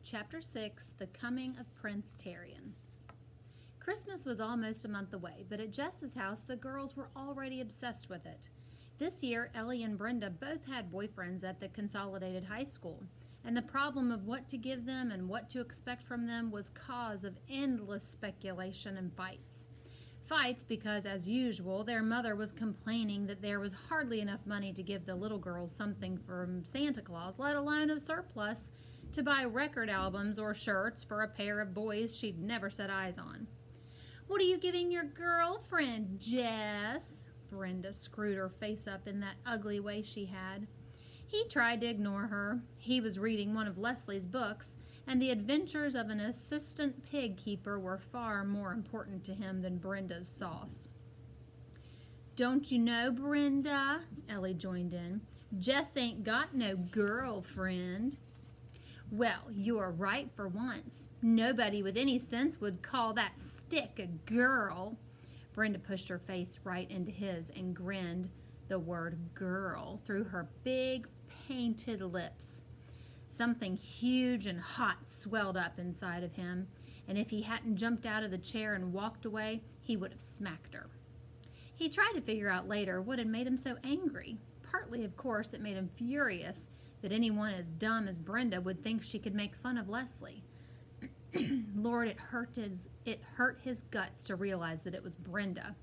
Chapter 6, The Coming of Prince Tarian. Christmas was almost a month away, but at Jess's house the girls were already obsessed with it. This year, Ellie and Brenda both had boyfriends at the consolidated high school, and the problem of what to give them and what to expect from them was cause of endless speculation and fights. Fights because, as usual, their mother was complaining that there was hardly enough money to give the little girls something from Santa Claus, let alone a surplus to buy record albums or shirts for a pair of boys she'd never set eyes on. "What are you giving your girlfriend, Jess?" Brenda screwed her face up in that ugly way she had. He tried to ignore her. He was reading one of Leslie's books, and the adventures of an assistant pig keeper were far more important to him than Brenda's sauce. "Don't you know, Brenda?" Ellie joined in. "Jess ain't got no girlfriend." "Well, you are right for once. Nobody with any sense would call that stick a girl." Brenda pushed her face right into his and grinned the word girl through her big painted lips. Something huge and hot swelled up inside of him, and if he hadn't jumped out of the chair and walked away, he would have smacked her. He tried to figure out later what had made him so angry. Partly, of course, it made him furious that anyone as dumb as Brenda would think she could make fun of Leslie. Lord, it hurt his guts to realize that it was Brenda,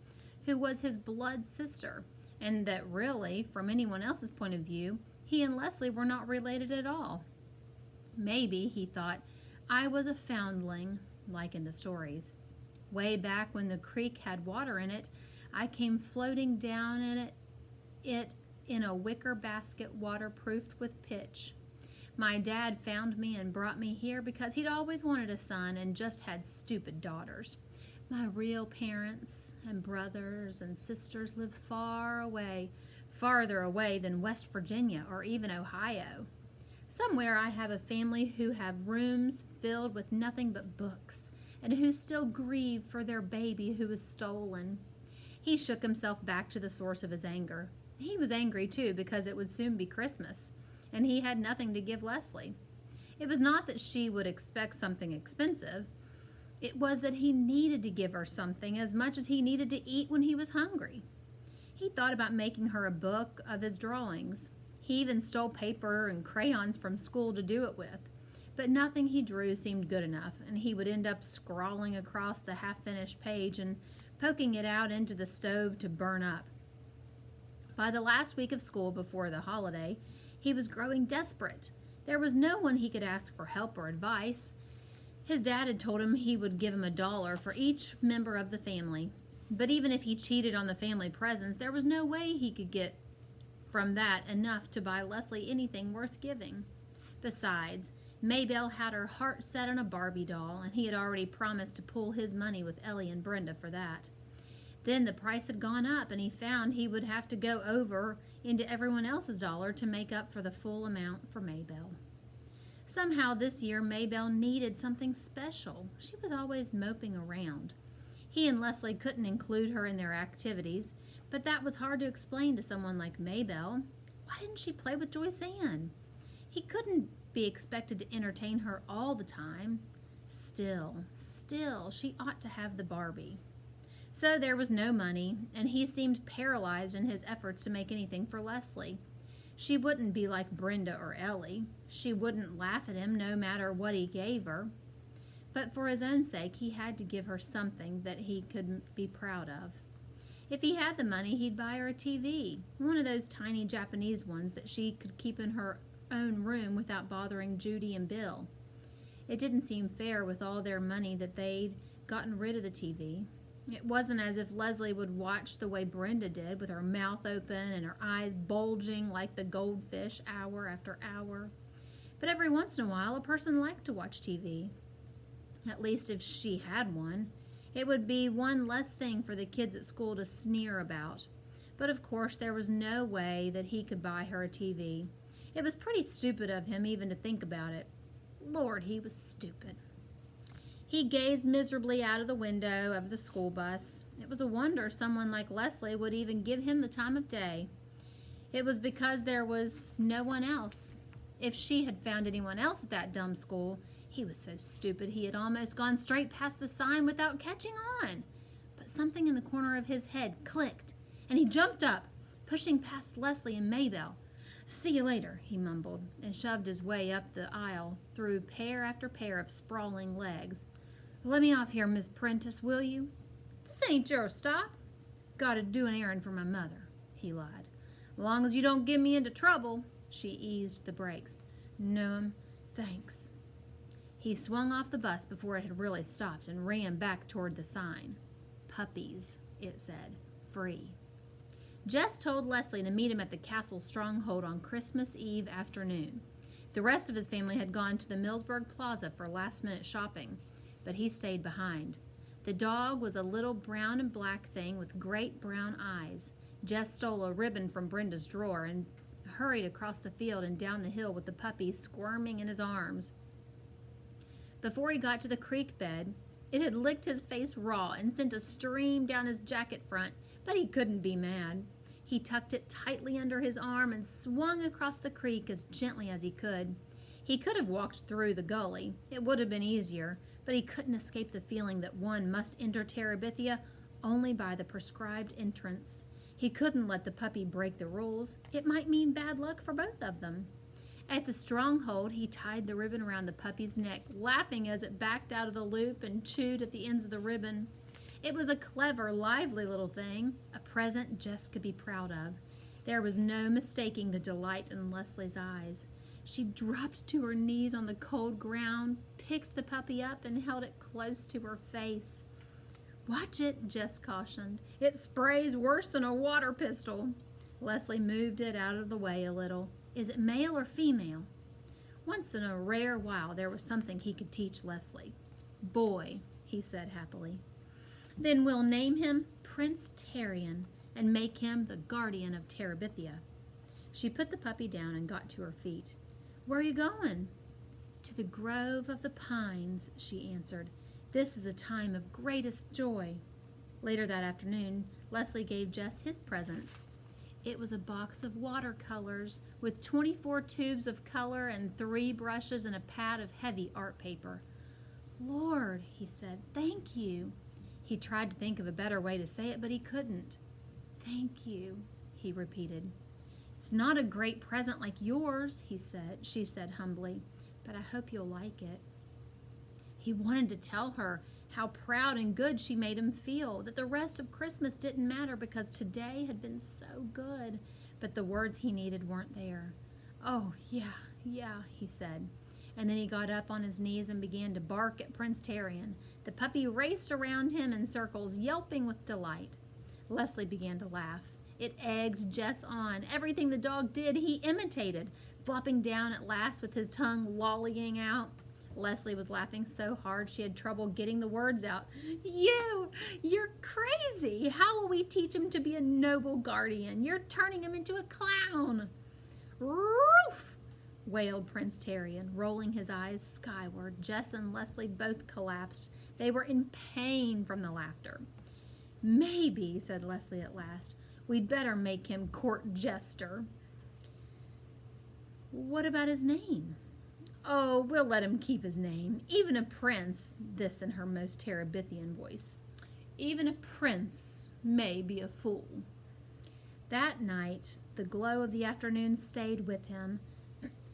who was his blood sister, and that really, from anyone else's point of view, he and Leslie were not related at all. Maybe, he thought, I was a foundling, like in the stories. Way back when the creek had water in it, I came floating down in it in a wicker basket waterproofed with pitch. My dad found me and brought me here because he'd always wanted a son and just had stupid daughters. My real parents and brothers and sisters live far away, farther away than West Virginia or even Ohio. Somewhere I have a family who have rooms filled with nothing but books and who still grieve for their baby who was stolen." He shook himself back to the source of his anger. He was angry, too, because it would soon be Christmas, and he had nothing to give Leslie. It was not that she would expect something expensive. It was that he needed to give her something as much as he needed to eat when he was hungry. He thought about making her a book of his drawings. He even stole paper and crayons from school to do it with. But nothing he drew seemed good enough, and he would end up scrawling across the half-finished page and poking it out into the stove to burn up. By the last week of school before the holiday, he was growing desperate. There was no one he could ask for help or advice. His dad had told him he would give him $1 for each member of the family. But even if he cheated on the family presents, there was no way he could get from that enough to buy Leslie anything worth giving. Besides, Maybelle had her heart set on a Barbie doll, and he had already promised to pool his money with Ellie and Brenda for that. Then the price had gone up, and he found he would have to go over into everyone else's dollar to make up for the full amount for Maybelle. Somehow this year Maybelle needed something special. She was always moping around. He and Leslie couldn't include her in their activities, but that was hard to explain to someone like Maybelle. Why didn't she play with Joyce Ann? He couldn't be expected to entertain her all the time. Still, she ought to have the Barbie. So there was no money, and he seemed paralyzed in his efforts to make anything for Leslie. She wouldn't be like Brenda or Ellie. She wouldn't laugh at him no matter what he gave her. But for his own sake, he had to give her something that he could be proud of. If he had the money, he'd buy her a TV, one of those tiny Japanese ones that she could keep in her own room without bothering Judy and Bill. It didn't seem fair with all their money that they'd gotten rid of the TV. It wasn't as if Leslie would watch the way Brenda did, with her mouth open and her eyes bulging like the goldfish hour after hour. But every once in a while, a person liked to watch TV. At least if she had one. It would be one less thing for the kids at school to sneer about. But of course, there was no way that he could buy her a TV. It was pretty stupid of him even to think about it. Lord, he was stupid. He gazed miserably out of the window of the school bus. It was a wonder someone like Leslie would even give him the time of day. It was because there was no one else. If she had found anyone else at that dumb school, He was so stupid he had almost gone straight past the sign without catching on. But something in the corner of his head clicked, and he jumped up, pushing past Leslie and Maybelle. "See you later," he mumbled, and shoved his way up the aisle through pair after pair of sprawling legs. "Let me off here, Miss Prentice, will you?" "This ain't your stop." "Gotta do an errand for my mother," he lied. "Long as you don't get me into trouble." She eased the brakes. "No, thanks." He swung off the bus before it had really stopped and ran back toward the sign. Puppies, it said. Free. Jess told Leslie to meet him at the castle stronghold on Christmas Eve afternoon. The rest of his family had gone to the Millsburg Plaza for last-minute shopping, but he stayed behind. The dog was a little brown and black thing with great brown eyes. Jess stole a ribbon from Brenda's drawer and hurried across the field and down the hill with the puppy squirming in his arms. Before he got to the creek bed, it had licked his face raw and sent a stream down his jacket front, but he couldn't be mad. He tucked it tightly under his arm and swung across the creek as gently as he could. He could have walked through the gully. It would have been easier, but he couldn't escape the feeling that one must enter Terabithia only by the prescribed entrance. He couldn't let the puppy break the rules. It might mean bad luck for both of them. At the stronghold, he tied the ribbon around the puppy's neck, laughing as it backed out of the loop and chewed at the ends of the ribbon. It was a clever, lively little thing, a present Jess could be proud of. There was no mistaking the delight in Leslie's eyes. She dropped to her knees on the cold ground, picked the puppy up, and held it close to her face. "Watch it," Jess cautioned. "It sprays worse than a water pistol." Leslie moved it out of the way a little. "Is it male or female?" Once in a rare while, there was something he could teach Leslie. "Boy," he said happily. "Then we'll name him Prince Terrian and make him the guardian of Terabithia." She put the puppy down and got to her feet. "Where are you going?" "To the grove of the pines," she answered. "This is a time of greatest joy." Later that afternoon, Leslie gave Jess his present. It was a box of watercolors with 24 tubes of color and 3 brushes and a pad of heavy art paper. "Lord," he said, "thank you." He tried to think of a better way to say it, but he couldn't. "Thank you," he repeated. "It's not a great present like yours," she said humbly, "but I hope you'll like it." He wanted to tell her how proud and good she made him feel, that the rest of Christmas didn't matter because today had been so good, but the words he needed weren't there. "Oh, yeah," he said. And then he got up on his knees and began to bark at Prince Terrian. The puppy raced around him in circles, yelping with delight. Leslie began to laugh. It egged Jess on. Everything the dog did, he imitated, flopping down at last with his tongue lollying out. Leslie was laughing so hard she had trouble getting the words out. You're crazy. How will we teach him to be a noble guardian? You're turning him into a clown." "Roof!" wailed Prince Terrian, rolling his eyes skyward. Jess and Leslie both collapsed. They were in pain from the laughter. "Maybe," said Leslie at last, "we'd better make him court jester." "What about his name?" "Oh, we'll let him keep his name. Even a prince," this in her most Terabithian voice, "even a prince may be a fool." That night, the glow of the afternoon stayed with him.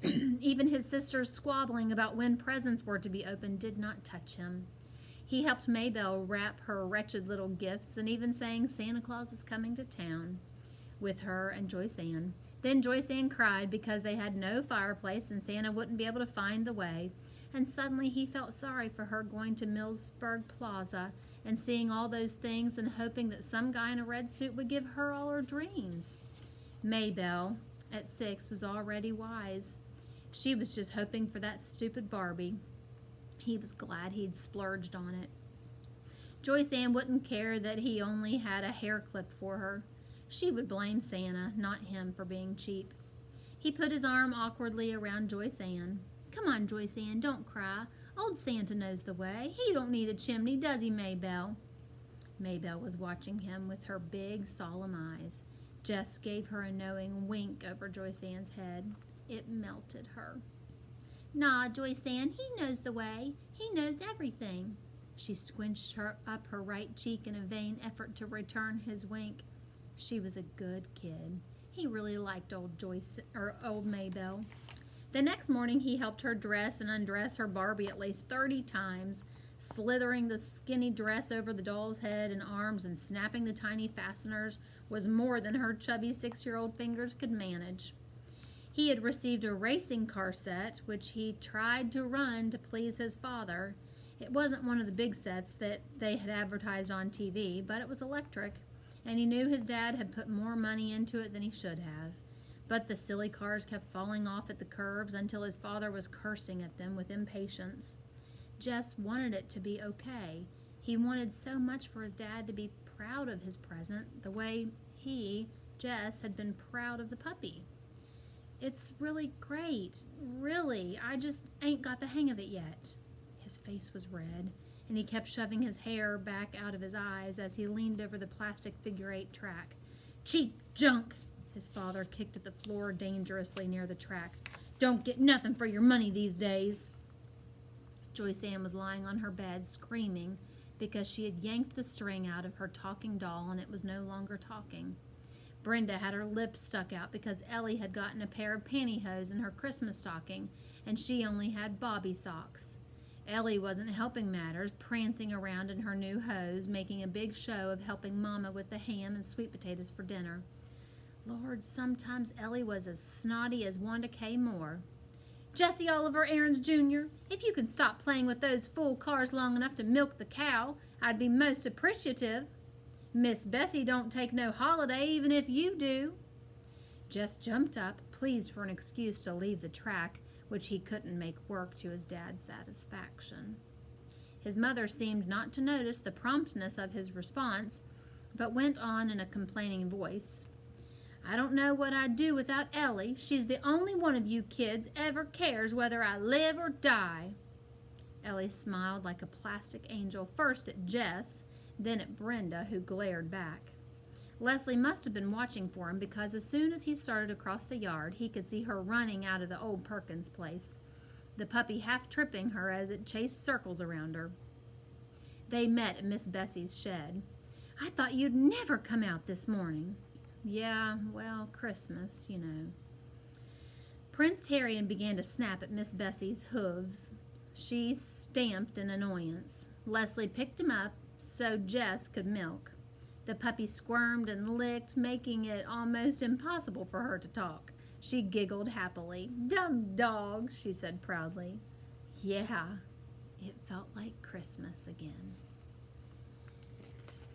Even his sisters squabbling about when presents were to be opened did not touch him. He helped Maybelle wrap her wretched little gifts and even sang "Santa Claus is Coming to Town" with her and Joyce Ann. Then Joyce Ann cried because they had no fireplace and Santa wouldn't be able to find the way. And suddenly he felt sorry for her going to Millsburg Plaza and seeing all those things and hoping that some guy in a red suit would give her all her dreams. Maybelle, at 6, was already wise. She was just hoping for that stupid Barbie. He was glad he'd splurged on it. Joyce Ann wouldn't care that he only had a hair clip for her. She would blame Santa, not him, for being cheap. He put his arm awkwardly around Joyce Ann. "Come on, Joyce Ann, don't cry. Old Santa knows the way. He don't need a chimney, does he, Maybelle?" Maybelle was watching him with her big, solemn eyes. Jess gave her a knowing wink over Joyce Ann's head. It melted her. "Nah, Joyce Ann, he knows the way. He knows everything." She squinched up her right cheek in a vain effort to return his wink. She was a good kid. He really liked old Maybelle. The next morning he helped her dress and undress her Barbie at least 30 times, slithering the skinny dress over the doll's head and arms and snapping the tiny fasteners was more than her chubby 6-year-old fingers could manage. He had received a racing car set, which he tried to run to please his father. It wasn't one of the big sets that they had advertised on TV, but it was electric, and he knew his dad had put more money into it than he should have. But the silly cars kept falling off at the curves until his father was cursing at them with impatience. Jess wanted it to be okay. He wanted so much for his dad to be proud of his present, the way he, Jess, had been proud of the puppy. "It's really great. Really. I just ain't got the hang of it yet." His face was red, and he kept shoving his hair back out of his eyes as he leaned over the plastic figure-8 track. "Cheap junk!" His father kicked at the floor dangerously near the track. "Don't get nothing for your money these days." Joyce Ann was lying on her bed, screaming because she had yanked the string out of her talking doll and it was no longer talking. Brenda had her lips stuck out because Ellie had gotten a pair of pantyhose in her Christmas stocking and she only had bobby socks. Ellie wasn't helping matters, prancing around in her new hose, making a big show of helping Mama with the ham and sweet potatoes for dinner. Lord, sometimes Ellie was as snotty as Wanda K. Moore. "Jesse Oliver Aarons, Jr., if you could stop playing with those full cars long enough to milk the cow, I'd be most appreciative. Miss Bessie don't take no holiday, even if you do." Jess jumped up, pleased for an excuse to leave the track, which he couldn't make work to his dad's satisfaction. His mother seemed not to notice the promptness of his response, but went on in a complaining voice. "I don't know what I'd do without Ellie. She's the only one of you kids ever cares whether I live or die." Ellie smiled like a plastic angel, first at Jess, then at Brenda, who glared back. Leslie must have been watching for him because as soon as he started across the yard, he could see her running out of the old Perkins place, the puppy half tripping her as it chased circles around her. They met at Miss Bessie's shed. "I thought you'd never come out this morning." "Yeah, well, Christmas, you know." Prince Terrian began to snap at Miss Bessie's hooves. She stamped in annoyance. Leslie picked him up so Jess could milk. The puppy squirmed and licked, making it almost impossible for her to talk. She giggled happily. "Dumb dog," she said proudly. Yeah, it felt like Christmas again.